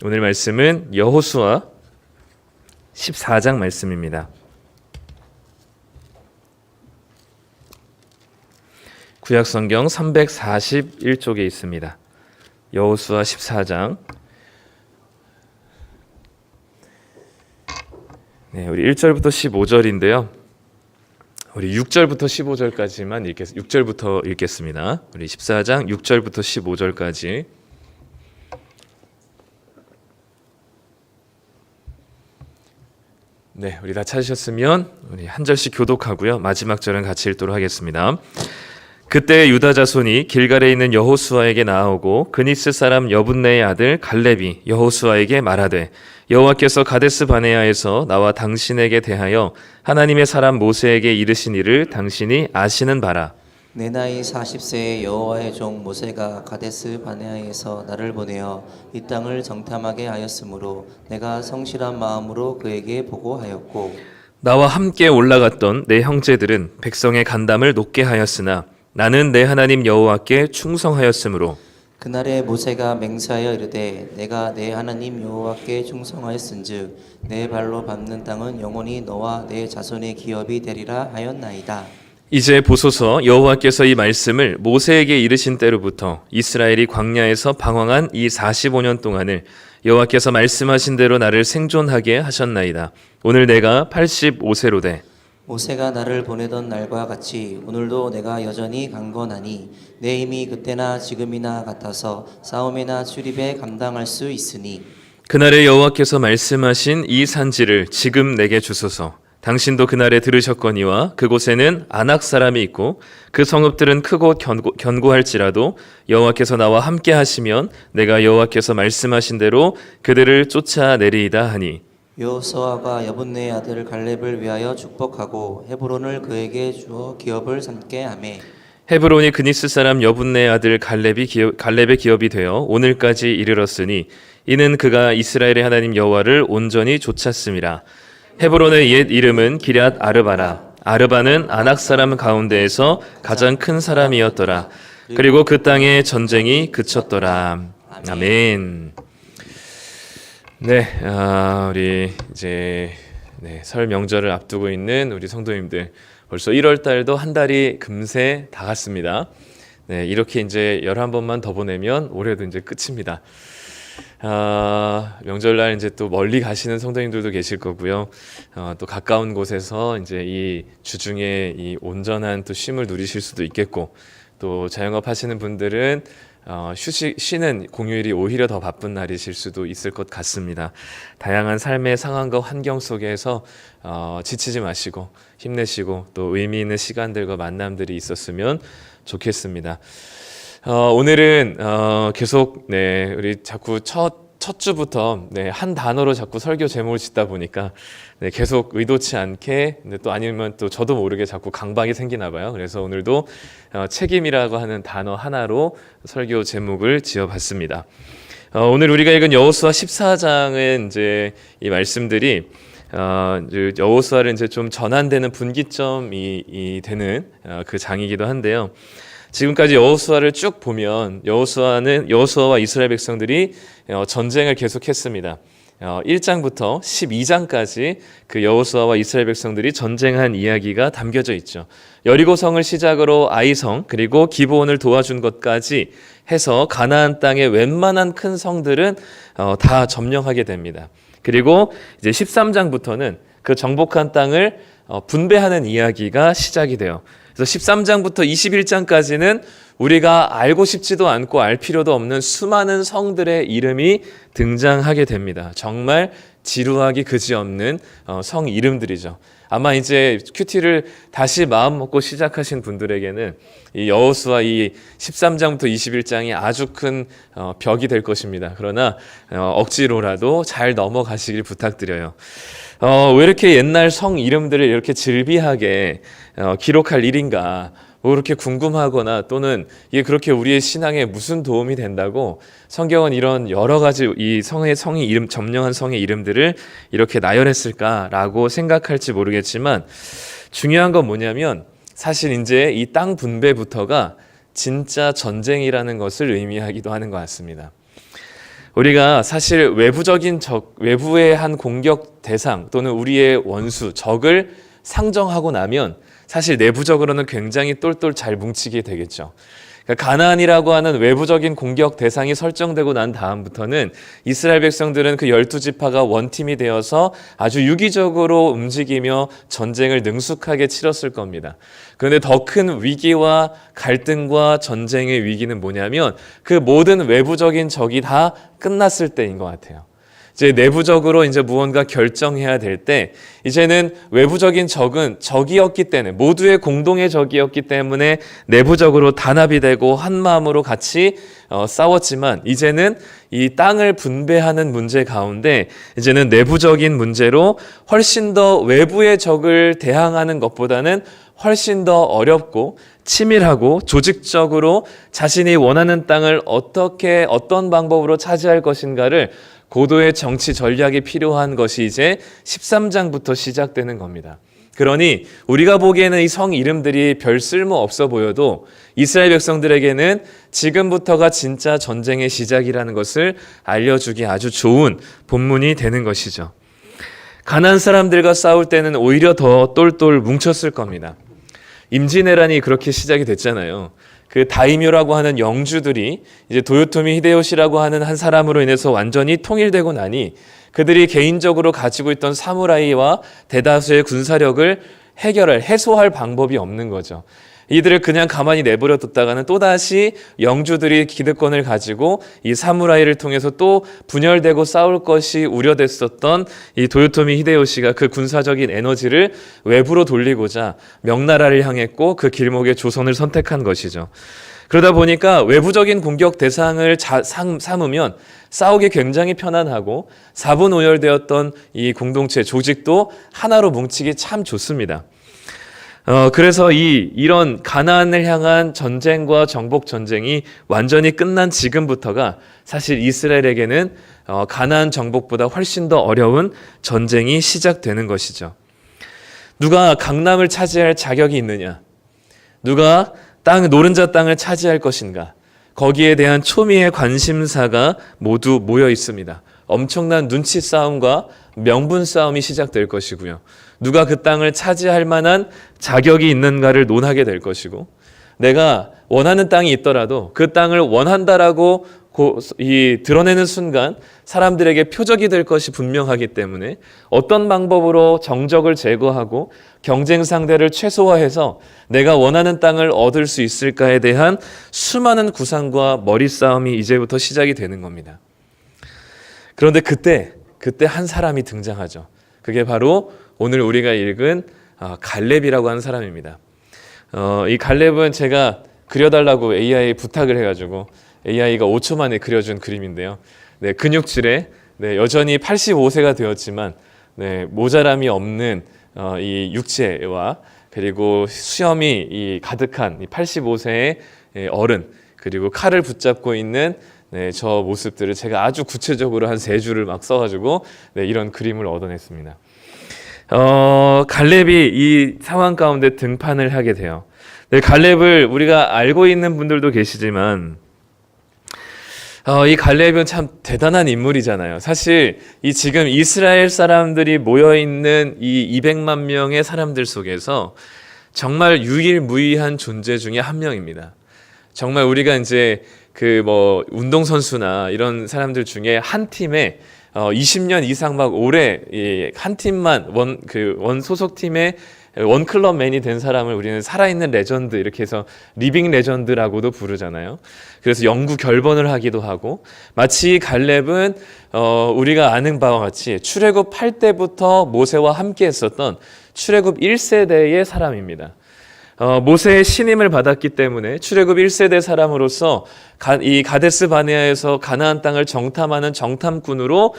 오늘 말씀은 여호수아 14장 말씀입니다. 구약성경 341쪽에 있습니다. 여호수아 14장. 네, 우리 1절부터 15절인데요. 우리 6절부터 15절까지만 6절부터 읽겠습니다. 우리 14장 6절부터 15절까지. 네, 우리 다 찾으셨으면 우리 한 절씩 교독하고요. 마지막 절은 같이 읽도록 하겠습니다. 그때 유다 자손이 길갈에 있는 여호수아에게 나아오고 그니스 사람 여분네의 아들 갈렙이 여호수아에게 말하되 여호와께서 가데스 바네아에서 나와 당신에게 대하여 하나님의 사람 모세에게 이르신 일을 당신이 아시는 바라. 내 나이 40세의 여호와의 종 모세가 가데스 바네아에서 나를 보내어 이 땅을 정탐하게 하였으므로 내가 성실한 마음으로 그에게 보고하였고 나와 함께 올라갔던 내 형제들은 백성의 간담을 높게 하였으나 나는 내 하나님 여호와께 충성하였으므로 그날에 모세가 맹세하여 이르되 내가 내 하나님 여호와께 충성하였은즉 내 발로 밟는 땅은 영원히 너와 내 자손의 기업이 되리라 하였나이다. 이제 보소서 여호와께서 이 말씀을 모세에게 이르신 때로부터 이스라엘이 광야에서 방황한 이 45년 동안을 여호와께서 말씀하신 대로 나를 생존하게 하셨나이다. 오늘 내가 85세로 돼 모세가 나를 보내던 날과 같이 오늘도 내가 여전히 강건하니 내 힘이 그때나 지금이나 같아서 싸움이나 출입에 감당할 수 있으니 그날에 여호와께서 말씀하신 이 산지를 지금 내게 주소서. 당신도 그날에 들으셨거니와 그곳에는 아낙 사람이 있고 그 성읍들은 크고 견고할지라도 여호와께서 나와 함께 하시면 내가 여호와께서 말씀하신 대로 그들을 쫓아내리이다 하니 여호수아가 여분네의 아들 갈렙을 위하여 축복하고 헤브론을 그에게 주어 기업을 삼게 하매 헤브론이 그니스 사람 여분네의 아들 갈렙의 기업이 되어 오늘까지 이르렀으니 이는 그가 이스라엘의 하나님 여호와를 온전히 좇았음이라. 헤브론의 옛 이름은 기럇 아르바라. 아르바는 아낙 사람 가운데에서 가장 큰 사람이었더라. 그리고 그 땅에 전쟁이 그쳤더라. 아멘. 네, 우리 이제 설 명절을 앞두고 있는 우리 성도님들 벌써 1월 달도 한 달이 금세 다 갔습니다. 네, 이렇게 이제 11번만 더 보내면 올해도 이제 끝입니다. 명절날 이제 또 멀리 가시는 성도님들도 계실 거고요. 또 가까운 곳에서 이제 이 주중에 이 온전한 또 쉼을 누리실 수도 있겠고, 또 자영업 하시는 분들은 쉬는 공휴일이 오히려 더 바쁜 날이실 수도 있을 것 같습니다. 다양한 삶의 상황과 환경 속에서 지치지 마시고 힘내시고 또 의미 있는 시간들과 만남들이 있었으면 좋겠습니다. 오늘은 계속 우리 자꾸 첫 주부터 한 단어로 자꾸 설교 제목을 짓다 보니까 계속 의도치 않게 또 아니면 또 저도 모르게 자꾸 강박이 생기나 봐요. 그래서 오늘도 책임이라고 하는 단어 하나로 설교 제목을 지어봤습니다. 오늘 우리가 읽은 여호수아 14장은 이제 이 말씀들이 여호수아를 이제 좀 전환되는 분기점이 되는 그 장이기도 한데요. 지금까지 여호수아를 쭉 보면 여호수아와 이스라엘 백성들이 전쟁을 계속했습니다. 1장부터 12장까지 그 여호수아와 이스라엘 백성들이 전쟁한 이야기가 담겨져 있죠. 여리고성을 시작으로 아이성 그리고 기브온을 도와준 것까지 해서 가나안 땅의 웬만한 큰 성들은 다 점령하게 됩니다. 그리고 이제 13장부터는 그 정복한 땅을 분배하는 이야기가 시작이 돼요. 그래서 13장부터 21장까지는 우리가 알고 싶지도 않고 알 필요도 없는 수많은 성들의 이름이 등장하게 됩니다. 정말 지루하기 그지없는 성 이름들이죠. 아마 이제 큐티를 다시 마음 먹고 시작하신 분들에게는 이 여호수아 이 13장부터 21장이 아주 큰 벽이 될 것입니다. 그러나 억지로라도 잘 넘어가시길 부탁드려요. 왜 이렇게 옛날 성 이름들을 이렇게 질비하게 기록할 일인가? 뭐 그렇게 궁금하거나 또는 이게 그렇게 우리의 신앙에 무슨 도움이 된다고 성경은 이런 여러 가지 이 성의 이름, 점령한 성의 이름들을 이렇게 나열했을까라고 생각할지 모르겠지만 중요한 건 뭐냐면 사실 이제 이 땅 분배부터가 진짜 전쟁이라는 것을 의미하기도 하는 것 같습니다. 우리가 사실 외부적인 외부의 한 공격 대상 또는 우리의 원수, 적을 상정하고 나면 사실 내부적으로는 굉장히 똘똘 잘 뭉치게 되겠죠. 그러니까 가나안이라고 하는 외부적인 공격 대상이 설정되고 난 다음부터는 이스라엘 백성들은 그 12지파가 원팀이 되어서 아주 유기적으로 움직이며 전쟁을 능숙하게 치렀을 겁니다. 그런데 더 큰 위기와 갈등과 전쟁의 위기는 뭐냐면 그 모든 외부적인 적이 다 끝났을 때인 것 같아요. 이제 내부적으로 이제 무언가 결정해야 될 때 이제는 외부적인 적은 적이었기 때문에 모두의 공동의 적이었기 때문에 내부적으로 단합이 되고 한 마음으로 같이 싸웠지만 이제는 이 땅을 분배하는 문제 가운데 이제는 내부적인 문제로 훨씬 더 외부의 적을 대항하는 것보다는 훨씬 더 어렵고 치밀하고 조직적으로 자신이 원하는 땅을 어떤 방법으로 차지할 것인가를 고도의 정치 전략이 필요한 것이 이제 13장부터 시작되는 겁니다. 그러니 우리가 보기에는 이 성 이름들이 별 쓸모 없어 보여도 이스라엘 백성들에게는 지금부터가 진짜 전쟁의 시작이라는 것을 알려주기 아주 좋은 본문이 되는 것이죠. 가나안 사람들과 싸울 때는 오히려 더 똘똘 뭉쳤을 겁니다. 임진왜란이 그렇게 시작이 됐잖아요. 그 다이묘라고 하는 영주들이 이제 도요토미 히데요시라고 하는 한 사람으로 인해서 완전히 통일되고 나니 그들이 개인적으로 가지고 있던 사무라이와 대다수의 군사력을 해소할 방법이 없는 거죠. 이들을 그냥 가만히 내버려 뒀다가는 또다시 영주들이 기득권을 가지고 이 사무라이를 통해서 또 분열되고 싸울 것이 우려됐었던 이 도요토미 히데요시가 그 군사적인 에너지를 외부로 돌리고자 명나라를 향했고 그 길목에 조선을 선택한 것이죠. 그러다 보니까 외부적인 공격 대상을 삼으면 싸우기 굉장히 편안하고 사분오열되었던 이 공동체 조직도 하나로 뭉치기 참 좋습니다. 그래서 이런 가나안을 향한 전쟁과 정복 전쟁이 완전히 끝난 지금부터가 사실 이스라엘에게는 가나안 정복보다 훨씬 더 어려운 전쟁이 시작되는 것이죠. 누가 강남을 차지할 자격이 있느냐? 누가 노른자 땅을 차지할 것인가? 거기에 대한 초미의 관심사가 모두 모여 있습니다. 엄청난 눈치 싸움과 명분 싸움이 시작될 것이고요. 누가 그 땅을 차지할 만한 자격이 있는가를 논하게 될 것이고 내가 원하는 땅이 있더라도 그 땅을 원한다라고 드러내는 순간 사람들에게 표적이 될 것이 분명하기 때문에 어떤 방법으로 정적을 제거하고 경쟁 상대를 최소화해서 내가 원하는 땅을 얻을 수 있을까에 대한 수많은 구상과 머리 싸움이 이제부터 시작이 되는 겁니다. 그런데 그때 한 사람이 등장하죠. 그게 바로 오늘 우리가 읽은 갈렙이라고 하는 사람입니다. 이 갈렙은 제가 그려달라고 AI에 부탁을 해가지고 AI가 5초 만에 그려준 그림인데요. 네, 근육질에 여전히 85세가 되었지만 모자람이 없는 이 육체와 그리고 수염이 가득한 이 85세의 어른 그리고 칼을 붙잡고 있는 저 모습들을 제가 아주 구체적으로 한 3줄을 막 써가지고 이런 그림을 얻어냈습니다. 갈렙이 이 상황 가운데 등판을 하게 돼요. 갈렙을 우리가 알고 있는 분들도 계시지만 이 갈렙은 참 대단한 인물이잖아요. 사실 이 지금 이스라엘 사람들이 모여있는 이 200만 명의 사람들 속에서 정말 유일무이한 존재 중에 한 명입니다. 정말 우리가 이제 운동선수나 이런 사람들 중에 한 팀에 20년 이상 막 오래 한 팀만 원 소속팀의 원클럽맨이 된 사람을 우리는 살아있는 레전드 이렇게 해서 리빙 레전드라고도 부르잖아요. 그래서 영구 결번을 하기도 하고 마치 갈렙은 우리가 아는 바와 같이 출애굽 8때부터 모세와 함께 했었던 출애굽 1세대의 사람입니다. 모세의 신임을 받았기 때문에 출애굽 1세대 사람으로서 이 가데스 바네아에서 가나안 땅을 정탐하는 정탐꾼으로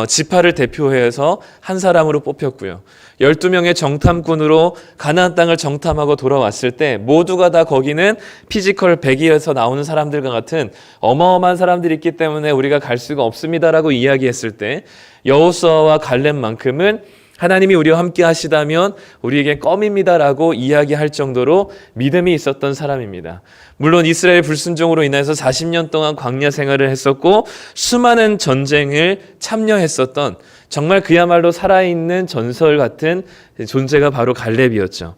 지파를 대표해서 한 사람으로 뽑혔고요. 12명의 정탐꾼으로 가나안 땅을 정탐하고 돌아왔을 때 모두가 다 거기는 피지컬 100에서 나오는 사람들과 같은 어마어마한 사람들이 있기 때문에 우리가 갈 수가 없습니다라고 이야기했을 때 여호수아와 갈렙만큼은 하나님이 우리와 함께 하시다면 우리에게 껌입니다라고 이야기할 정도로 믿음이 있었던 사람입니다. 물론 이스라엘 불순종으로 인해서 40년 동안 광야 생활을 했었고 수많은 전쟁을 참여했었던 정말 그야말로 살아있는 전설 같은 존재가 바로 갈렙이었죠.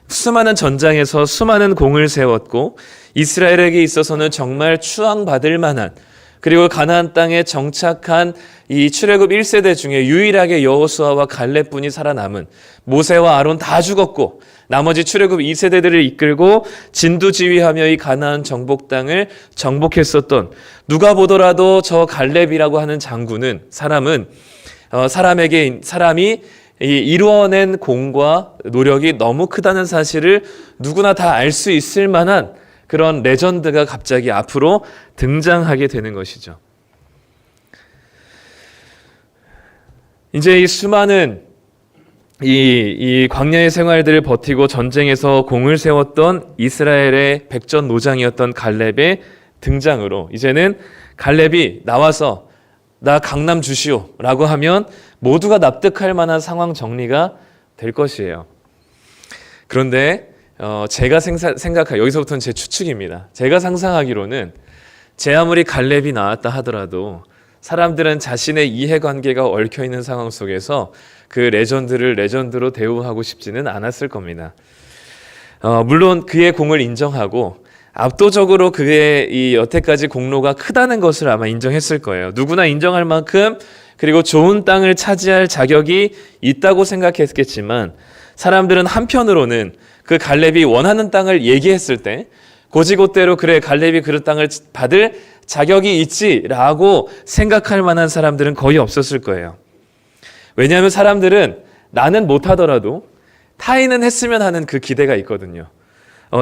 수많은 전장에서 수많은 공을 세웠고 이스라엘에게 있어서는 정말 추앙받을 만한, 그리고 가나안 땅에 정착한 이 출애굽 1세대 중에 유일하게 여호수아와 갈렙뿐이 살아남은, 모세와 아론 다 죽었고 나머지 출애굽 2세대들을 이끌고 진두지휘하며 이 가나안 정복 땅을 정복했었던, 누가 보더라도 저 갈렙이라고 하는 장군은, 사람이 이루어낸 공과 노력이 너무 크다는 사실을 누구나 다 알 수 있을 만한 그런 레전드가 갑자기 앞으로 등장하게 되는 것이죠. 이제 이 수많은 이 광야의 생활들을 버티고 전쟁에서 공을 세웠던 이스라엘의 백전노장이었던 갈렙의 등장으로 이제는 갈렙이 나와서 나 강남 주시오 라고 하면 모두가 납득할 만한 상황 정리가 될 것이에요. 그런데 제가 여기서부터는 제 추측입니다. 제가 상상하기로는 제 아무리 갈렙이 나왔다 하더라도 사람들은 자신의 이해관계가 얽혀있는 상황 속에서 그 레전드를 레전드로 대우하고 싶지는 않았을 겁니다. 물론 그의 공을 인정하고 압도적으로 그의 이 여태까지 공로가 크다는 것을 아마 인정했을 거예요. 누구나 인정할 만큼, 그리고 좋은 땅을 차지할 자격이 있다고 생각했겠지만 사람들은 한편으로는 그 갈렙이 원하는 땅을 얘기했을 때 고지곳대로 그래 갈렙이 그 땅을 받을 자격이 있지라고 생각할 만한 사람들은 거의 없었을 거예요. 왜냐하면 사람들은 나는 못하더라도 타인은 했으면 하는 그 기대가 있거든요.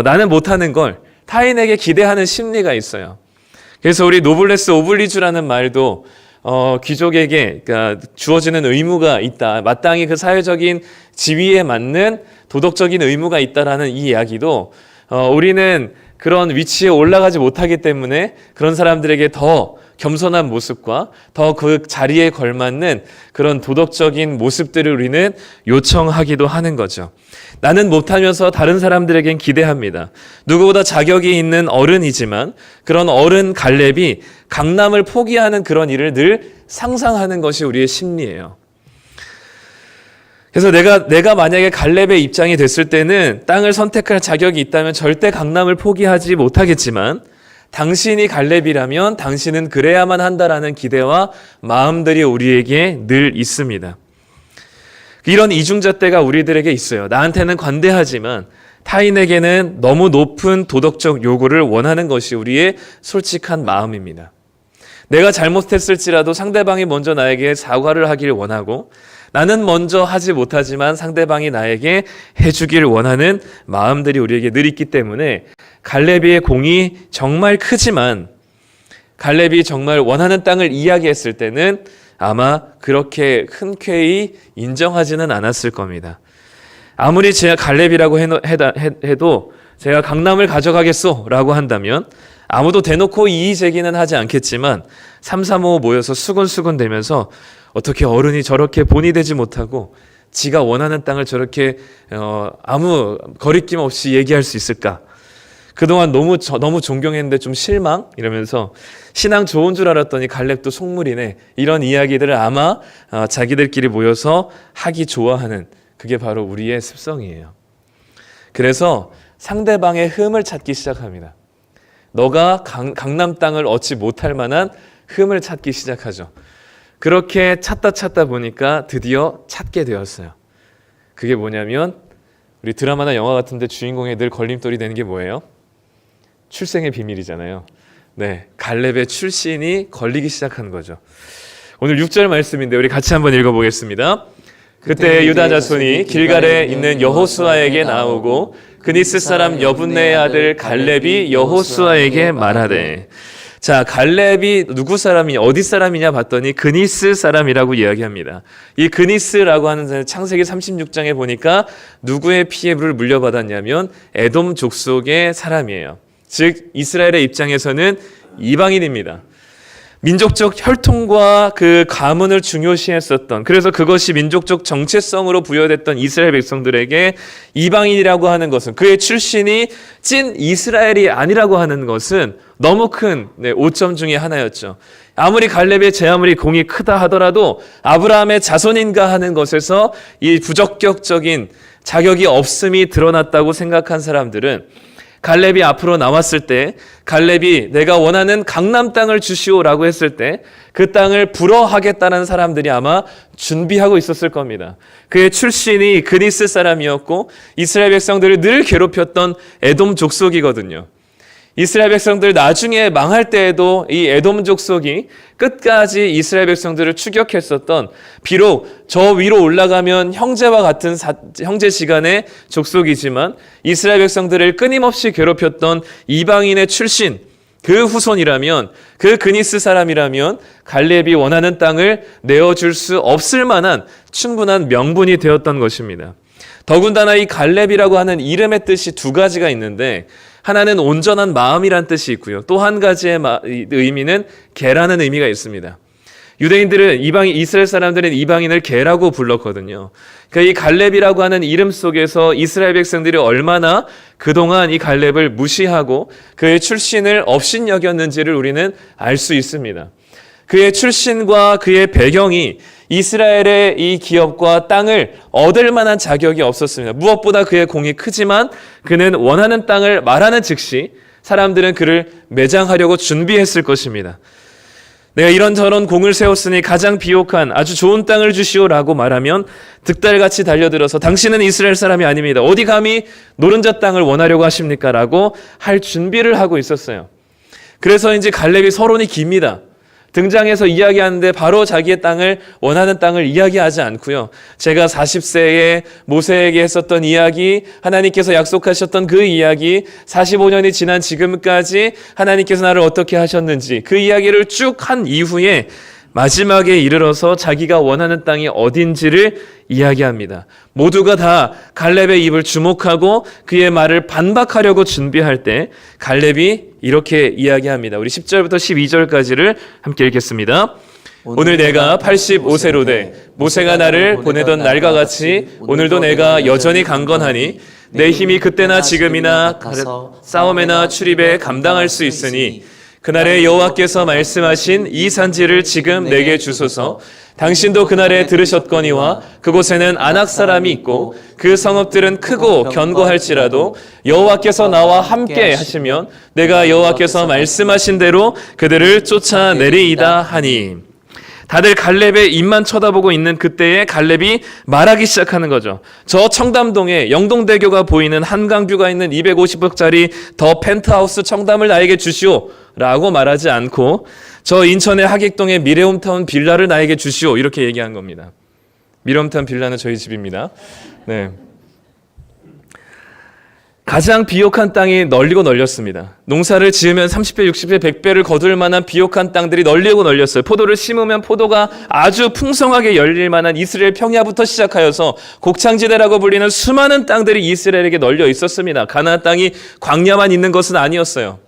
나는 못하는 걸 타인에게 기대하는 심리가 있어요. 그래서 우리 노블레스 오블리주라는 말도 귀족에게 그러니까 주어지는 의무가 있다, 마땅히 그 사회적인 지위에 맞는 도덕적인 의무가 있다라는 이 이야기도 우리는 그런 위치에 올라가지 못하기 때문에 그런 사람들에게 더 겸손한 모습과 더 그 자리에 걸맞는 그런 도덕적인 모습들을 우리는 요청하기도 하는 거죠. 나는 못하면서 다른 사람들에겐 기대합니다. 누구보다 자격이 있는 어른이지만 그런 어른 갈렙이 강남을 포기하는 그런 일을 늘 상상하는 것이 우리의 심리예요. 그래서 내가 만약에 갈렙의 입장이 됐을 때는 땅을 선택할 자격이 있다면 절대 강남을 포기하지 못하겠지만 당신이 갈렙이라면 당신은 그래야만 한다라는 기대와 마음들이 우리에게 늘 있습니다. 이런 이중잣대가 우리들에게 있어요. 나한테는 관대하지만 타인에게는 너무 높은 도덕적 요구를 원하는 것이 우리의 솔직한 마음입니다. 내가 잘못했을지라도 상대방이 먼저 나에게 사과를 하길 원하고 나는 먼저 하지 못하지만 상대방이 나에게 해주길 원하는 마음들이 우리에게 늘 있기 때문에 갈렙의 공이 정말 크지만 갈렙이 정말 원하는 땅을 이야기했을 때는 아마 그렇게 흔쾌히 인정하지는 않았을 겁니다. 아무리 제가 갈렙이라고 해도 제가 강남을 가져가겠소 라고 한다면 아무도 대놓고 이의 제기는 하지 않겠지만 3, 4, 5 모여서 수군수군 대면서 어떻게 어른이 저렇게 본이 되지 못하고 지가 원하는 땅을 저렇게 아무 거리낌 없이 얘기할 수 있을까? 그동안 너무 존경했는데 좀 실망? 이러면서 신앙 좋은 줄 알았더니 갈렙도 속물이네. 이런 이야기들을 아마 자기들끼리 모여서 하기 좋아하는, 그게 바로 우리의 습성이에요. 그래서 상대방의 흠을 찾기 시작합니다. 너가 강남 땅을 얻지 못할 만한 흠을 찾기 시작하죠. 그렇게 찾다 보니까 드디어 찾게 되었어요. 그게 뭐냐면 우리 드라마나 영화 같은데 주인공의 늘 걸림돌이 되는 게 뭐예요? 출생의 비밀이잖아요. 네, 갈렙의 출신이 걸리기 시작한 거죠. 오늘 6절 말씀인데 우리 같이 한번 읽어보겠습니다. 그때 유다 자손이 길갈에 있는 여호수아에게 나오고 그니스 사람 여분네의 아들 갈렙이 여호수아에게 말하되, 자, 갈렙이 누구 사람이냐, 어디 사람이냐 봤더니 그니스 사람이라고 이야기합니다. 이 그니스라고 하는 창세기 36장에 보니까 누구의 피해를 물려받았냐면 에돔 족속의 사람이에요. 즉 이스라엘의 입장에서는 이방인입니다. 민족적 혈통과 그 가문을 중요시했었던, 그래서 그것이 민족적 정체성으로 부여됐던 이스라엘 백성들에게 이방인이라고 하는 것은, 그의 출신이 찐 이스라엘이 아니라고 하는 것은 너무 큰 오점 중에 하나였죠. 아무리 갈렙의 제 아무리 공이 크다 하더라도 아브라함의 자손인가 하는 것에서 이 부적격적인 자격이 없음이 드러났다고 생각한 사람들은 갈렙이 앞으로 나왔을 때, 갈렙이 내가 원하는 강남 땅을 주시오라고 했을 때 그 땅을 불허하겠다는 사람들이 아마 준비하고 있었을 겁니다. 그의 출신이 그니스 사람이었고 이스라엘 백성들을 늘 괴롭혔던 에돔 족속이거든요. 이스라엘 백성들 나중에 망할 때에도 이 에돔 족속이 끝까지 이스라엘 백성들을 추격했었던, 비록 저 위로 올라가면 형제와 같은 형제지간의 족속이지만 이스라엘 백성들을 끊임없이 괴롭혔던 이방인의 출신, 그 후손이라면, 그 그니스 사람이라면 갈렙이 원하는 땅을 내어줄 수 없을 만한 충분한 명분이 되었던 것입니다. 더군다나 이 갈렙이라고 하는 이름의 뜻이 두 가지가 있는데, 하나는 온전한 마음이란 뜻이 있고요. 또 한 가지의 의미는 개라는 의미가 있습니다. 유대인들은 이스라엘 사람들은 이방인을 개라고 불렀거든요. 그러니까 이 갈렙이라고 하는 이름 속에서 이스라엘 백성들이 얼마나 그동안 이 갈렙을 무시하고 그의 출신을 업신여겼는지를 우리는 알 수 있습니다. 그의 출신과 그의 배경이 이스라엘의 이 기업과 땅을 얻을 만한 자격이 없었습니다. 무엇보다 그의 공이 크지만 그는 원하는 땅을 말하는 즉시 사람들은 그를 매장하려고 준비했을 것입니다. 내가 이런저런 공을 세웠으니 가장 비옥한 아주 좋은 땅을 주시오라고 말하면 득달같이 달려들어서 당신은 이스라엘 사람이 아닙니다. 어디 감히 노른자 땅을 원하려고 하십니까? 라고 할 준비를 하고 있었어요. 그래서인지 갈렙이 서론이 깁니다. 등장해서 이야기하는데 바로 자기의 땅을, 원하는 땅을 이야기하지 않고요. 제가 40세에 모세에게 했었던 이야기, 하나님께서 약속하셨던 그 이야기, 45년이 지난 지금까지 하나님께서 나를 어떻게 하셨는지 그 이야기를 쭉 한 이후에 마지막에 이르러서 자기가 원하는 땅이 어딘지를 이야기합니다. 모두가 다 갈렙의 입을 주목하고 그의 말을 반박하려고 준비할 때 갈렙이 이렇게 이야기합니다. 우리 10절부터 12절까지를 함께 읽겠습니다. 오늘 내가 85세로 돼 모세가 나를 보내던 날과 같이 오늘도 내가 여전히 강건하니 내 힘이 그때나 지금이나 싸움에나 출입에 감당할 수 있으니 그날에 여호와께서 말씀하신 이 산지를 지금 내게 주소서. 당신도 그날에 들으셨거니와 그곳에는 아낙 사람이 있고 그 성읍들은 크고 견고할지라도 여호와께서 나와 함께 하시면 내가 여호와께서 말씀하신 대로 그들을 쫓아내리이다 하니. 다들 갈렙의 입만 쳐다보고 있는 그때에 갈렙이 말하기 시작하는 거죠. 저 청담동에 영동대교가 보이는 한강뷰가 있는 250억짜리 더 펜트하우스 청담을 나에게 주시오 라고 말하지 않고 저 인천의 하객동의 미래홈타운 빌라를 나에게 주시오 이렇게 얘기한 겁니다. 미래홈타운 빌라는 저희 집입니다. 네. 가장 비옥한 땅이 널리고 널렸습니다. 농사를 지으면 30배, 60배, 100배를 거둘 만한 비옥한 땅들이 널리고 널렸어요. 포도를 심으면 포도가 아주 풍성하게 열릴 만한 이스라엘 평야부터 시작하여서 곡창지대라고 불리는 수많은 땅들이 이스라엘에게 널려 있었습니다. 가나안 땅이 광야만 있는 것은 아니었어요.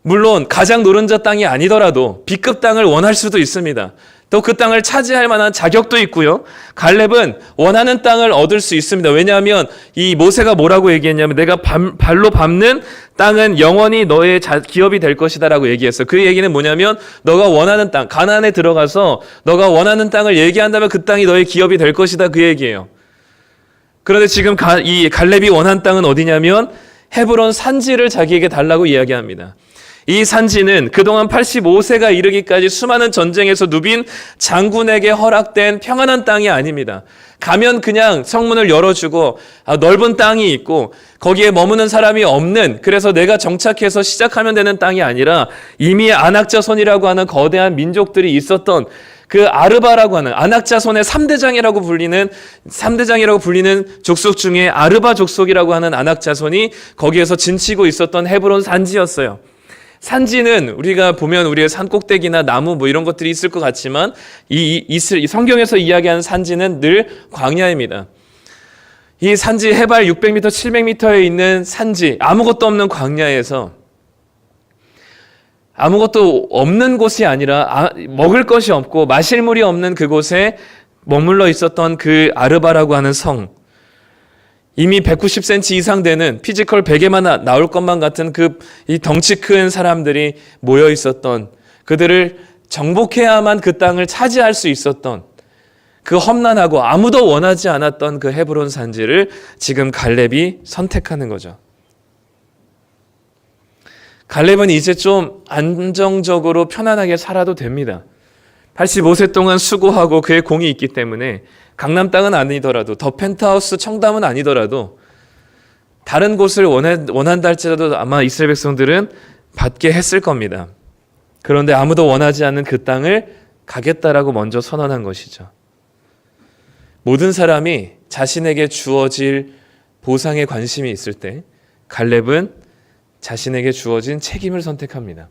물론 가장 노른자 땅이 아니더라도 B급 땅을 원할 수도 있습니다. 또 그 땅을 차지할 만한 자격도 있고요. 갈렙은 원하는 땅을 얻을 수 있습니다. 왜냐하면 이 모세가 뭐라고 얘기했냐면 내가 발로 밟는 땅은 영원히 너의 기업이 될 것이다 라고 얘기했어요. 그 얘기는 뭐냐면 너가 원하는 땅, 가나안에 들어가서 너가 원하는 땅을 얘기한다면 그 땅이 너의 기업이 될 것이다 그 얘기예요. 그런데 지금 이 갈렙이 원한 땅은 어디냐면 헤브론 산지를 자기에게 달라고 이야기합니다. 이 산지는 그동안 85세가 이르기까지 수많은 전쟁에서 누빈 장군에게 허락된 평안한 땅이 아닙니다. 가면 그냥 성문을 열어주고 넓은 땅이 있고 거기에 머무는 사람이 없는, 그래서 내가 정착해서 시작하면 되는 땅이 아니라 이미 아낙자손이라고 하는 거대한 민족들이 있었던 그 아르바라고 하는 아낙자손의 3대장이라고 불리는 족속 중에 아르바 족속이라고 하는 아낙자손이 거기에서 진치고 있었던 헤브론 산지였어요. 산지는 우리가 보면 우리의 산꼭대기나 나무 뭐 이런 것들이 있을 것 같지만 이 성경에서 이야기하는 산지는 늘 광야입니다. 이 산지 해발 600m, 700m에 있는 산지, 아무것도 없는 광야에서 아무것도 없는 곳이 아니라 먹을 것이 없고 마실 물이 없는 그곳에 머물러 있었던 그 아르바라고 하는 성, 이미 190cm 이상 되는 피지컬 100에만 나올 것만 같은 이 덩치 큰 사람들이 모여 있었던, 그들을 정복해야만 그 땅을 차지할 수 있었던 그 험난하고 아무도 원하지 않았던 그 헤브론 산지를 지금 갈렙이 선택하는 거죠. 갈렙은 이제 좀 안정적으로 편안하게 살아도 됩니다. 85세 동안 수고하고 그의 공이 있기 때문에 강남 땅은 아니더라도, 더 펜트하우스 청담은 아니더라도 다른 곳을 원한다 할지라도 아마 이스라엘 백성들은 받게 했을 겁니다. 그런데 아무도 원하지 않는 그 땅을 가겠다라고 먼저 선언한 것이죠. 모든 사람이 자신에게 주어질 보상에 관심이 있을 때 갈렙은 자신에게 주어진 책임을 선택합니다.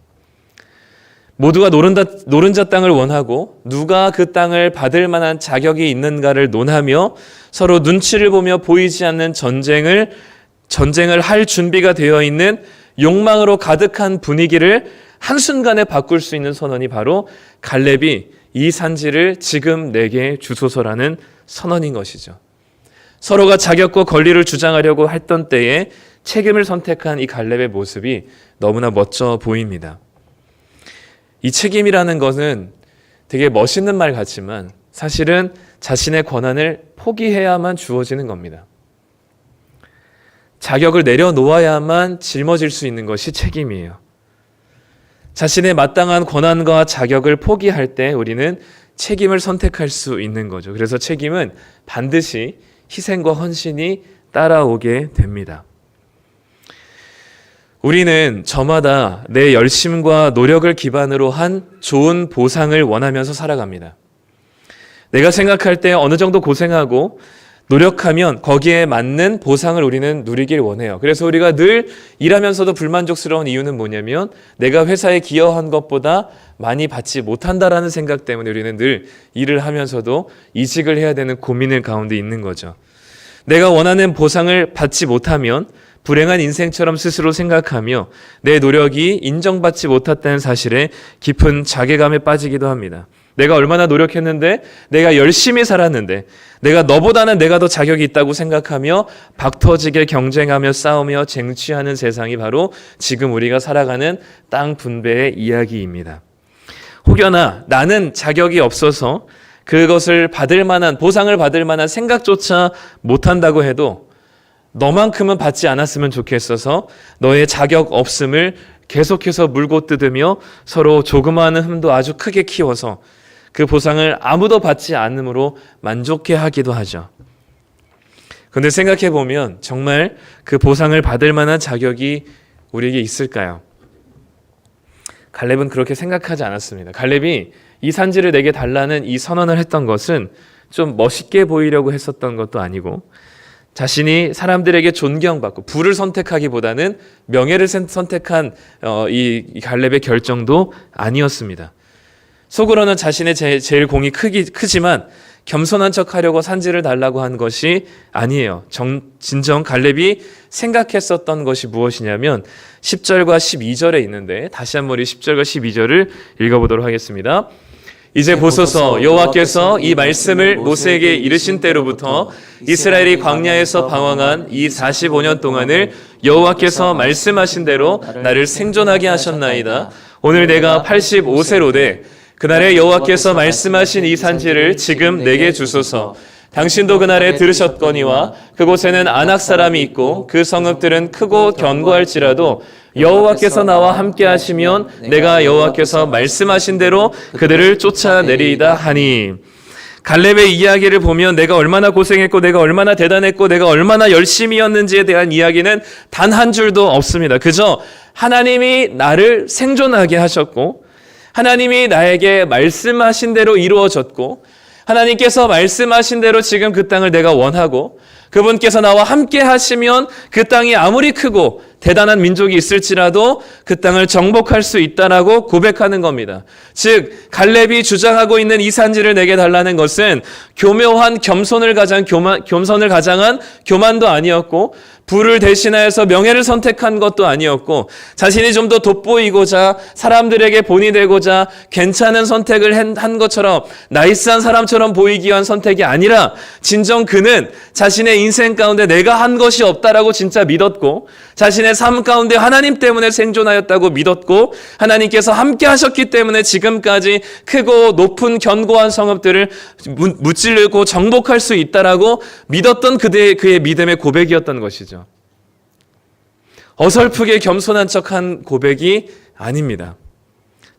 모두가 노른자 땅을 원하고 누가 그 땅을 받을 만한 자격이 있는가를 논하며 서로 눈치를 보며 보이지 않는 전쟁을 할 준비가 되어 있는 욕망으로 가득한 분위기를 한순간에 바꿀 수 있는 선언이 바로 갈렙이 이 산지를 지금 내게 주소서라는 선언인 것이죠. 서로가 자격과 권리를 주장하려고 했던 때에 책임을 선택한 이 갈렙의 모습이 너무나 멋져 보입니다. 이 책임이라는 것은 되게 멋있는 말 같지만 사실은 자신의 권한을 포기해야만 주어지는 겁니다. 자격을 내려놓아야만 짊어질 수 있는 것이 책임이에요. 자신의 마땅한 권한과 자격을 포기할 때 우리는 책임을 선택할 수 있는 거죠. 그래서 책임은 반드시 희생과 헌신이 따라오게 됩니다. 우리는 저마다 내 열심과 노력을 기반으로 한 좋은 보상을 원하면서 살아갑니다. 내가 생각할 때 어느 정도 고생하고 노력하면 거기에 맞는 보상을 우리는 누리길 원해요. 그래서 우리가 늘 일하면서도 불만족스러운 이유는 뭐냐면 내가 회사에 기여한 것보다 많이 받지 못한다라는 생각 때문에 우리는 늘 일을 하면서도 이직을 해야 되는 고민을 가운데 있는 거죠. 내가 원하는 보상을 받지 못하면 불행한 인생처럼 스스로 생각하며 내 노력이 인정받지 못했다는 사실에 깊은 자괴감에 빠지기도 합니다. 내가 얼마나 노력했는데, 내가 열심히 살았는데, 내가 더 자격이 있다고 생각하며 박터지게 경쟁하며 싸우며 쟁취하는 세상이 바로 지금 우리가 살아가는 땅 분배의 이야기입니다. 혹여나 나는 자격이 없어서 그것을 보상을 받을 만한 생각조차 못한다고 해도 너만큼은 받지 않았으면 좋겠어서 너의 자격 없음을 계속해서 물고 뜯으며 서로 조그마한 흠도 아주 크게 키워서 그 보상을 아무도 받지 않음으로 만족해 하기도 하죠. 그런데 생각해 보면 정말 그 보상을 받을 만한 자격이 우리에게 있을까요? 갈렙은 그렇게 생각하지 않았습니다. 갈렙이 이 산지를 내게 달라는 이 선언을 했던 것은 좀 멋있게 보이려고 했었던 것도 아니고 자신이 사람들에게 존경받고 부를 선택하기보다는 명예를 선택한 이 갈렙의 결정도 아니었습니다. 속으로는 자신의 제일 공이 크지만 겸손한 척하려고 산지를 달라고 한 것이 아니에요. 진정 갈렙이 생각했었던 것이 무엇이냐면 10절과 12절에 있는데 다시 한번 이 10절과 12절을 읽어보도록 하겠습니다. 이제 보소서, 여호와께서 이 말씀을 모세에게 이르신 때로부터 이스라엘이 광야에서 방황한 이 45년 동안을 여호와께서 말씀하신 대로 나를 생존하게 하셨나이다. 오늘 내가 85세로 돼 그날에 여호와께서 말씀하신 이 산지를 지금 내게 주소서. 당신도 그날에 들으셨거니와 그곳에는 아낙 사람이 있고 그 성읍들은 크고 견고할지라도 여호와께서 나와 함께 하시면 내가 여호와께서 말씀하신 대로 그들을 쫓아내리이다 하니. 갈렙의 이야기를 보면 내가 얼마나 고생했고 내가 얼마나 대단했고 내가 얼마나 열심히였는지에 대한 이야기는 단 한 줄도 없습니다. 그저 하나님이 나를 생존하게 하셨고 하나님이 나에게 말씀하신 대로 이루어졌고 하나님께서 말씀하신 대로 지금 그 땅을 내가 원하고 그분께서 나와 함께 하시면 그 땅이 아무리 크고 대단한 민족이 있을지라도 그 땅을 정복할 수 있다라고 고백하는 겁니다. 즉 갈렙이 주장하고 있는 이 산지를 내게 달라는 것은 교묘한 겸손을 가장한 교만도 아니었고, 부를 대신하여서 명예를 선택한 것도 아니었고, 자신이 좀 더 돋보이고자 사람들에게 본이 되고자 괜찮은 선택을 한 것처럼 나이스한 사람처럼 보이기 위한 선택이 아니라, 진정 그는 자신의 인생 가운데 내가 한 것이 없다라고 진짜 믿었고, 자신의 삶 가운데 하나님 때문에 생존하였다고 믿었고, 하나님께서 함께 하셨기 때문에 지금까지 크고 높은 견고한 성읍들을 무찌르고 정복할 수 있다라고 믿었던 그의 믿음의 고백이었던 것이죠. 어설프게 겸손한 척한 고백이 아닙니다.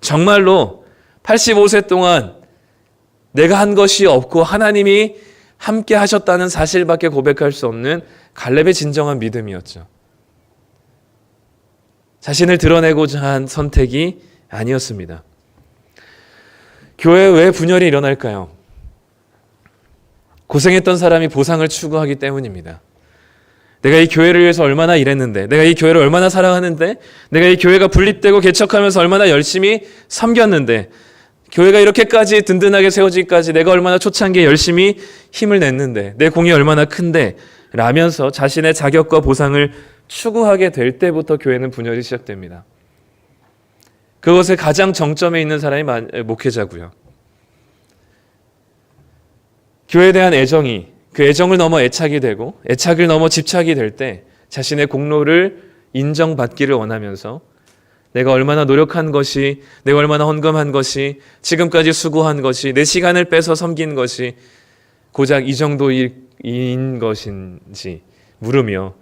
정말로 85세 동안 내가 한 것이 없고 하나님이 함께 하셨다는 사실밖에 고백할 수 없는 갈렙의 진정한 믿음이었죠. 자신을 드러내고자 한 선택이 아니었습니다. 교회에 왜 분열이 일어날까요? 고생했던 사람이 보상을 추구하기 때문입니다. 내가 이 교회를 위해서 얼마나 일했는데, 내가 이 교회를 얼마나 사랑하는데, 내가 이 교회가 분립되고 개척하면서 얼마나 열심히 섬겼는데, 교회가 이렇게까지 든든하게 세워지기까지 내가 얼마나 초창기에 열심히 힘을 냈는데, 내 공이 얼마나 큰데 라면서 자신의 자격과 보상을 추구하게 될 때부터 교회는 분열이 시작됩니다. 그것의 가장 정점에 있는 사람이 목회자고요. 교회에 대한 애정이, 그 애정을 넘어 애착이 되고 애착을 넘어 집착이 될 때 자신의 공로를 인정받기를 원하면서 내가 얼마나 노력한 것이, 내가 얼마나 헌금한 것이, 지금까지 수고한 것이, 내 시간을 빼서 섬긴 것이 고작 이 정도인 것인지 물으며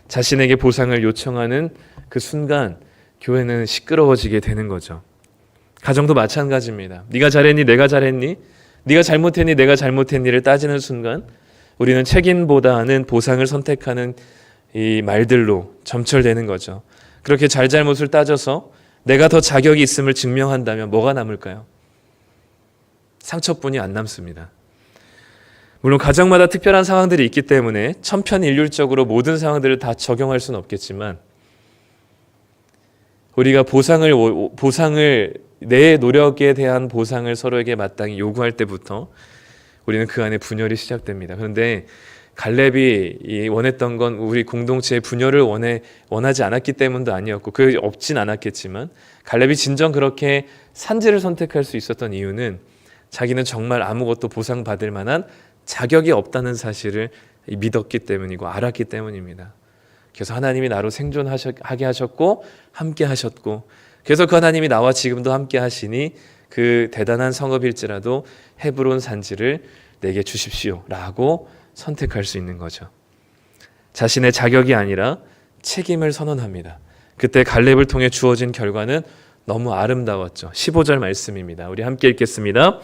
자신에게 보상을 요청하는 그 순간 교회는 시끄러워지게 되는 거죠. 가정도 마찬가지입니다. 네가 잘했니? 내가 잘했니? 네가 잘못했니? 내가 잘못했니를 따지는 순간 우리는 책임보다는 보상을 선택하는 이 말들로 점철되는 거죠. 그렇게 잘잘못을 따져서 내가 더 자격이 있음을 증명한다면 뭐가 남을까요? 상처뿐이 안 남습니다. 물론 가정마다 특별한 상황들이 있기 때문에 천편일률적으로 모든 상황들을 다 적용할 수는 없겠지만, 우리가 보상을 내 노력에 대한 보상을 서로에게 마땅히 요구할 때부터 우리는 그 안에 분열이 시작됩니다. 그런데 갈렙이 원했던 건 우리 공동체의 분열을 원하지 않았기 때문도 아니었고, 그게 없진 않았겠지만, 갈렙이 진정 그렇게 산지를 선택할 수 있었던 이유는 자기는 정말 아무것도 보상받을 만한 자격이 없다는 사실을 믿었기 때문이고 알았기 때문입니다. 그래서 하나님이 나로 생존하게 하셨고 함께 하셨고, 그래서 그 하나님이 나와 지금도 함께 하시니 그 대단한 성읍일지라도 헤브론 산지를 내게 주십시오 라고 선택할 수 있는 거죠. 자신의 자격이 아니라 책임을 선언합니다. 그때 갈렙을 통해 주어진 결과는 너무 아름다웠죠. 15절 말씀입니다. 우리 함께 읽겠습니다.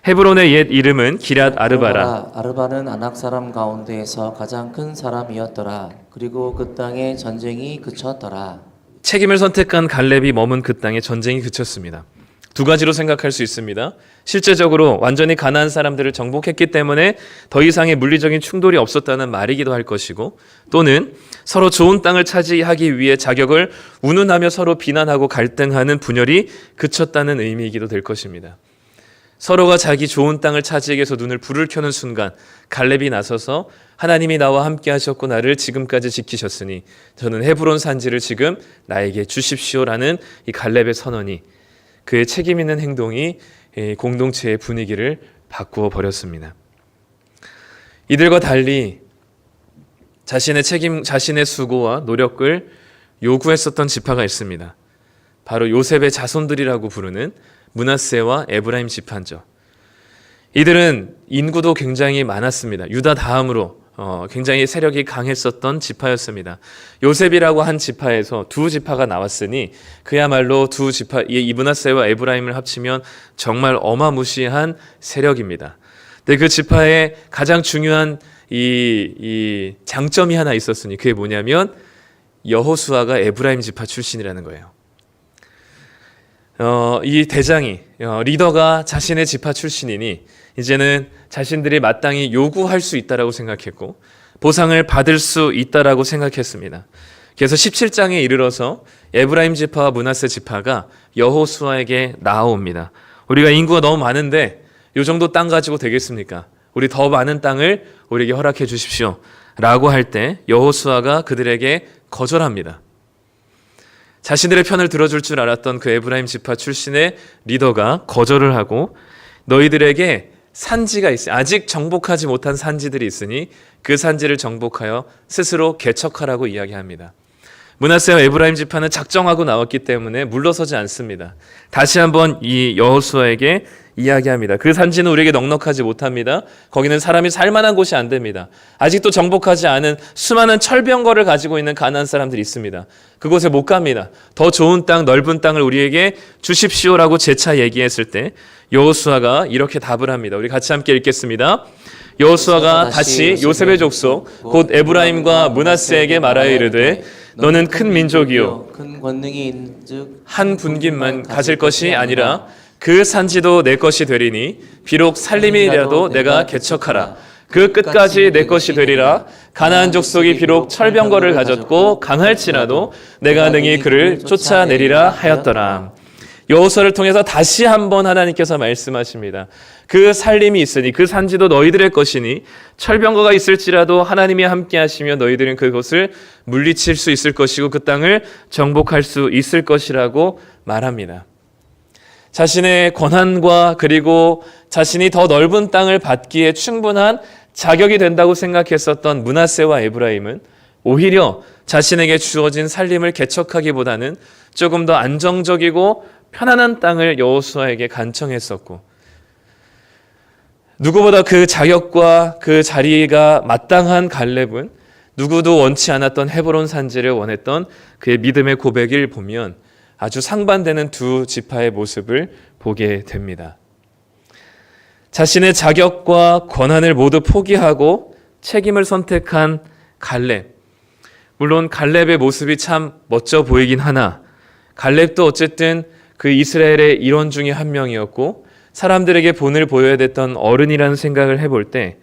헤브론의 옛 이름은 기럇 아르바라. 아르바는 아낙 사람 가운데에서 가장 큰 사람이었더라. 그리고 그 땅에 전쟁이 그쳤더라. 책임을 선택한 갈렙이 머문 그 땅에 전쟁이 그쳤습니다. 두 가지로 생각할 수 있습니다. 실제적으로 완전히 가나안 사람들을 정복했기 때문에 더 이상의 물리적인 충돌이 없었다는 말이기도 할 것이고, 또는 서로 좋은 땅을 차지하기 위해 자격을 운운하며 서로 비난하고 갈등하는 분열이 그쳤다는 의미이기도 될 것입니다. 서로가 자기 좋은 땅을 차지하기 위해서 눈을 불을 켜는 순간 갈렙이 나서서 하나님이 나와 함께 하셨고 나를 지금까지 지키셨으니 저는 헤브론 산지를 지금 나에게 주십시오라는 이 갈렙의 선언이, 그의 책임 있는 행동이 공동체의 분위기를 바꾸어 버렸습니다. 이들과 달리 자신의 책임, 자신의 수고와 노력을 요구했었던 지파가 있습니다. 바로 요셉의 자손들이라고 부르는 므낫세와 에브라임 지파죠. 이들은 인구도 굉장히 많았습니다. 유다 다음으로 굉장히 세력이 강했었던 지파였습니다. 요셉이라고 한 지파에서 두 지파가 나왔으니 그야말로 두 지파, 이 므낫세와 에브라임을 합치면 정말 어마무시한 세력입니다. 근데 그 지파의 가장 중요한 이 장점이 하나 있었으니 그게 뭐냐면 여호수아가 에브라임 지파 출신이라는 거예요. 이 대장이 리더가 자신의 지파 출신이니 이제는 자신들이 마땅히 요구할 수 있다라고 생각했고 보상을 받을 수 있다라고 생각했습니다. 그래서 17장에 이르러서 에브라임 지파와 므낫세 지파가 여호수아에게 나아옵니다. 우리가 인구가 너무 많은데 이 정도 땅 가지고 되겠습니까? 우리 더 많은 땅을 우리에게 허락해 주십시오 라고 할 때 여호수아가 그들에게 거절합니다. 자신들의 편을 들어줄 줄 알았던 그 에브라임 지파 출신의 리더가 거절을 하고 너희들에게 산지가 있으니 아직 정복하지 못한 산지들이 있으니 그 산지를 정복하여 스스로 개척하라고 이야기합니다. 므낫세와 에브라임 지파는 작정하고 나왔기 때문에 물러서지 않습니다. 다시 한번 이 여호수아에게 이야기합니다. 그 산지는 우리에게 넉넉하지 못합니다. 거기는 사람이 살만한 곳이 안 됩니다. 아직도 정복하지 않은 수많은 철병거를 가지고 있는 가나안 사람들이 있습니다. 그곳에 못 갑니다. 더 좋은 땅, 넓은 땅을 우리에게 주십시오라고 재차 얘기했을 때 여호수아가 이렇게 답을 합니다. 우리 같이 함께 읽겠습니다. 여호수아가 다시 요셉의 족속 곧 에브라임과 므낫세에게 말하여 이르되 너는 큰 민족이요 큰 권능이 있는즉 한 분깃만 가질 것이 아니라 그 산지도 내 것이 되리니 비록 살림이라도 내가 개척하라. 그 끝까지 내 것이 되리라. 가나안 족속이 비록 철병거를 가졌고 강할지라도 내가 능히 그를 쫓아내리라 하였더라. 여호수아를 통해서 다시 한번 하나님께서 말씀하십니다. 그 살림이 있으니 그 산지도 너희들의 것이니 철병거가 있을지라도 하나님이 함께 하시며 너희들은 그곳을 물리칠 수 있을 것이고 그 땅을 정복할 수 있을 것이라고 말합니다. 자신의 권한과 그리고 자신이 더 넓은 땅을 받기에 충분한 자격이 된다고 생각했었던 므낫세와 에브라임은 오히려 자신에게 주어진 살림을 개척하기보다는 조금 더 안정적이고 편안한 땅을 여호수아에게 간청했었고 누구보다 그 자격과 그 자리가 마땅한 갈렙은 누구도 원치 않았던 헤브론 산지를 원했던 그의 믿음의 고백을 보면 아주 상반되는 두 지파의 모습을 보게 됩니다. 자신의 자격과 권한을 모두 포기하고 책임을 선택한 갈렙. 물론 갈렙의 모습이 참 멋져 보이긴 하나 갈렙도 어쨌든 그 이스라엘의 일원 중에 한 명이었고 사람들에게 본을 보여야 됐던 어른이라는 생각을 해볼 때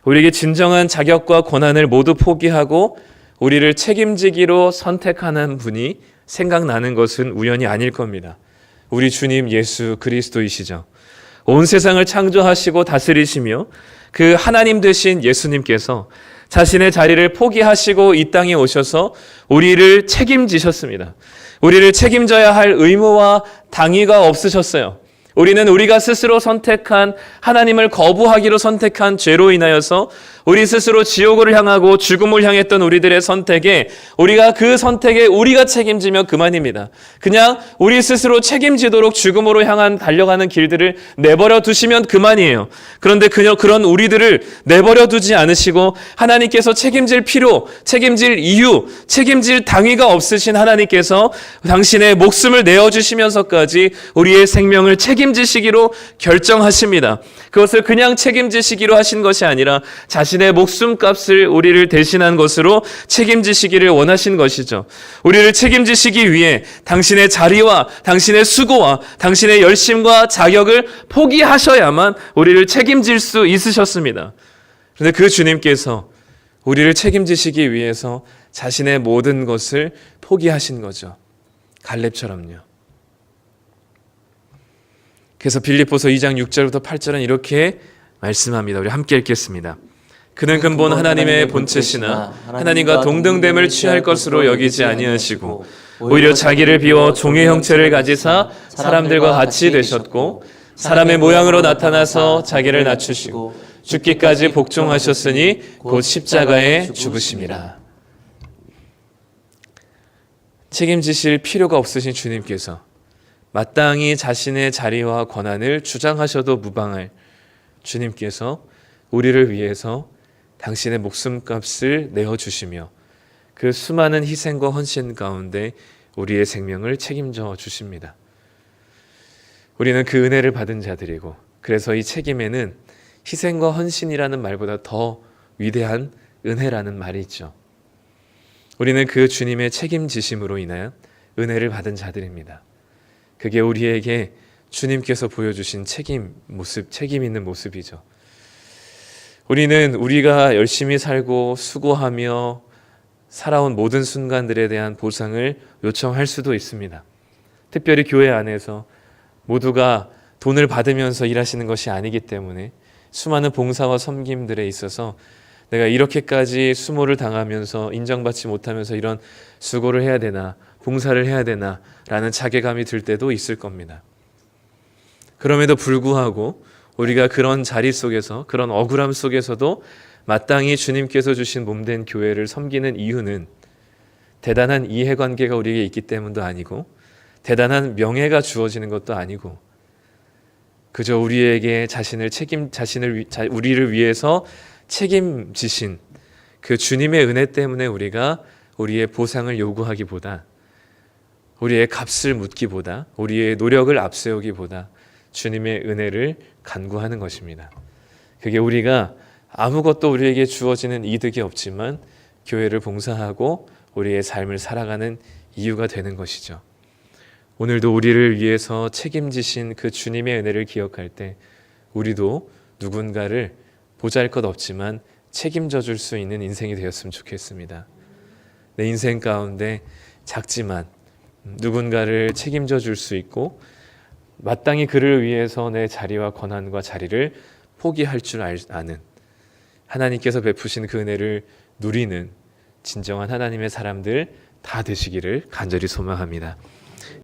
우리에게 진정한 자격과 권한을 모두 포기하고 우리를 책임지기로 선택하는 분이 생각나는 것은 우연이 아닐 겁니다. 우리 주님 예수 그리스도이시죠. 온 세상을 창조하시고 다스리시며 그 하나님 되신 예수님께서 자신의 자리를 포기하시고 이 땅에 오셔서 우리를 책임지셨습니다. 우리를 책임져야 할 의무와 당위가 없으셨어요. 우리는 우리가 스스로 선택한 하나님을 거부하기로 선택한 죄로 인하여서 우리 스스로 지옥을 향하고 죽음을 향했던 우리들의 선택에 우리가 그 선택에 우리가 책임지면 그만입니다. 그냥 우리 스스로 책임지도록 죽음으로 향한 달려가는 길들을 내버려 두시면 그만이에요. 그런데 그런 우리들을 내버려 두지 않으시고 하나님께서 책임질 필요, 책임질 이유, 책임질 당위가 없으신 하나님께서 당신의 목숨을 내어주시면서까지 우리의 생명을 책임지시기로 결정하십니다. 그것을 그냥 책임지시기로 하신 것이 아니라 자신의 목숨값을 우리를 대신한 것으로 책임지시기를 원하신 것이죠. 우리를 책임지시기 위해 당신의 자리와 당신의 수고와 당신의 열심과 자격을 포기하셔야만 우리를 책임질 수 있으셨습니다. 그런데 그 주님께서 우리를 책임지시기 위해서 자신의 모든 것을 포기하신 거죠. 갈렙처럼요. 그래서 빌립보서 2장 6절부터 8절은 이렇게 말씀합니다. 우리 함께 읽겠습니다. 그는 근본 하나님의 본체시나 하나님과 동등됨을 취할 것으로 여기지 아니하시고 오히려 자기를 비워 종의 형체를 가지사 사람들과 같이 되셨고 사람의 모양으로 나타나서 자기를 낮추시고 죽기까지 복종하셨으니 곧 십자가에 죽으심이라. 책임지실 필요가 없으신 주님께서 마땅히 자신의 자리와 권한을 주장하셔도 무방할 주님께서 우리를 위해서 당신의 목숨값을 내어주시며 그 수많은 희생과 헌신 가운데 우리의 생명을 책임져 주십니다. 우리는 그 은혜를 받은 자들이고 그래서 이 책임에는 희생과 헌신이라는 말보다 더 위대한 은혜라는 말이 있죠. 우리는 그 주님의 책임지심으로 인하여 은혜를 받은 자들입니다. 그게 우리에게 주님께서 보여주신 책임 있는 모습이죠. 우리는 우리가 열심히 살고 수고하며 살아온 모든 순간들에 대한 보상을 요청할 수도 있습니다. 특별히 교회 안에서 모두가 돈을 받으면서 일하시는 것이 아니기 때문에 수많은 봉사와 섬김들에 있어서 내가 이렇게까지 수모를 당하면서 인정받지 못하면서 이런 수고를 해야 되나, 봉사를 해야 되나 라는 자괴감이 들 때도 있을 겁니다. 그럼에도 불구하고 우리가 그런 자리 속에서, 그런 억울함 속에서도 마땅히 주님께서 주신 몸된 교회를 섬기는 이유는 대단한 이해관계가 우리에게 있기 때문도 아니고 대단한 명예가 주어지는 것도 아니고 그저 우리에게 우리를 위해서 책임지신 그 주님의 은혜 때문에 우리가 우리의 보상을 요구하기보다, 우리의 값을 묻기보다, 우리의 노력을 앞세우기보다 주님의 은혜를 간구하는 것입니다. 그게 우리가 아무것도 우리에게 주어지는 이득이 없지만 교회를 봉사하고 우리의 삶을 살아가는 이유가 되는 것이죠. 오늘도 우리를 위해서 책임지신 그 주님의 은혜를 기억할 때 우리도 누군가를 보잘것없지만 책임져 줄 수 있는 인생이 되었으면 좋겠습니다. 내 인생 가운데 작지만 누군가를 책임져 줄 수 있고 마땅히 그를 위해서 내 자리와 권한과 자리를 포기할 줄 아는, 하나님께서 베푸신 그 은혜를 누리는 진정한 하나님의 사람들 다 되시기를 간절히 소망합니다.